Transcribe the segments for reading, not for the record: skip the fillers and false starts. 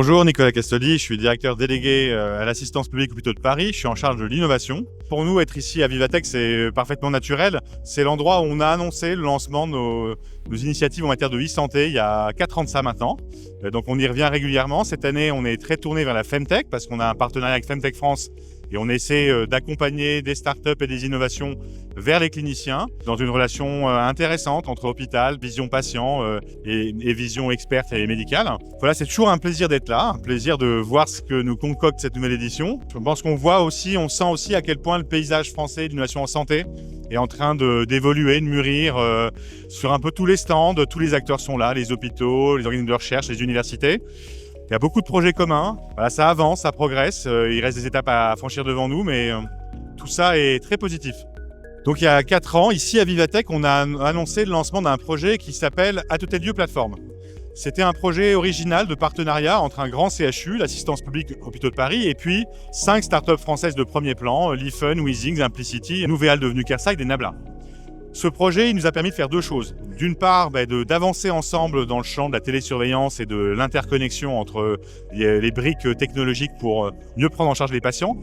Bonjour, Nicolas Castaldi, je suis directeur délégué à l'assistance publique hôpitaux de Paris. Je suis en charge de l'innovation. Pour nous, être ici à Vivatech, c'est parfaitement naturel. C'est l'endroit où on a annoncé le lancement de nos initiatives en matière de e-santé il y a 4 ans de ça maintenant. Donc on y revient régulièrement. Cette année, on est très tourné vers la Femtech parce qu'on a un partenariat avec Femtech France et on essaie d'accompagner des startups et des innovations vers les cliniciens dans une relation intéressante entre hôpital, vision patient et vision experte et médicale. Voilà, c'est toujours un plaisir d'être là, un plaisir de voir ce que nous concocte cette nouvelle édition. Je pense qu'on voit aussi, on sent aussi à quel point le paysage français d'innovation en santé est en train d'évoluer, de mûrir sur un peu tous les stands. Tous les acteurs sont là, les hôpitaux, les organismes de recherche, les universités. Il y a beaucoup de projets communs, voilà, ça avance, ça progresse, il reste des étapes à franchir devant nous, mais tout ça est très positif. Donc il y a 4 ans, ici à Vivatech, on a annoncé le lancement d'un projet qui s'appelle À Tout Lieu Plateforme. C'était un projet original de partenariat entre un grand CHU, l'assistance publique hôpitaux de Paris, et puis 5 startups françaises de premier plan, Lifun, Weezing, Implicity, Nouvéal devenu Kerside et Nabla. Ce projet, il nous a permis de faire 2 choses. D'une part, d'avancer ensemble dans le champ de la télésurveillance et de l'interconnexion entre les briques technologiques pour mieux prendre en charge les patients.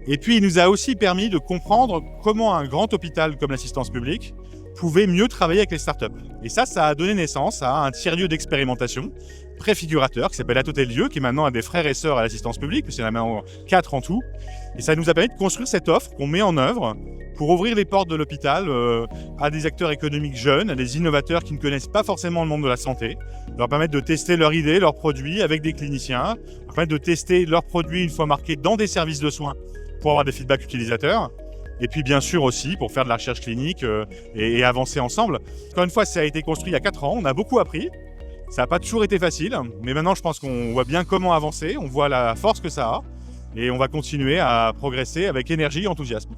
Et puis, il nous a aussi permis de comprendre comment un grand hôpital comme l'assistance publique pouvait mieux travailler avec les startups. Et ça a donné naissance à un tiers-lieu d'expérimentation préfigurateur qui s'appelle À Tout Lieu, qui est maintenant un des frères et sœurs à l'assistance publique, parce qu'il y en a maintenant 4 en tout. Et ça nous a permis de construire cette offre qu'on met en œuvre pour ouvrir les portes de l'hôpital à des acteurs économiques jeunes, à des innovateurs qui ne connaissent pas forcément le monde de la santé, leur permettre de tester leurs idées, leurs produits avec des cliniciens, leur permettre de tester leurs produits une fois marqués dans des services de soins pour avoir des feedbacks utilisateurs. Et puis bien sûr aussi pour faire de la recherche clinique et avancer ensemble. Encore une fois, ça a été construit il y a 4 ans, on a beaucoup appris. Ça n'a pas toujours été facile, mais maintenant je pense qu'on voit bien comment avancer, on voit la force que ça a et on va continuer à progresser avec énergie et enthousiasme.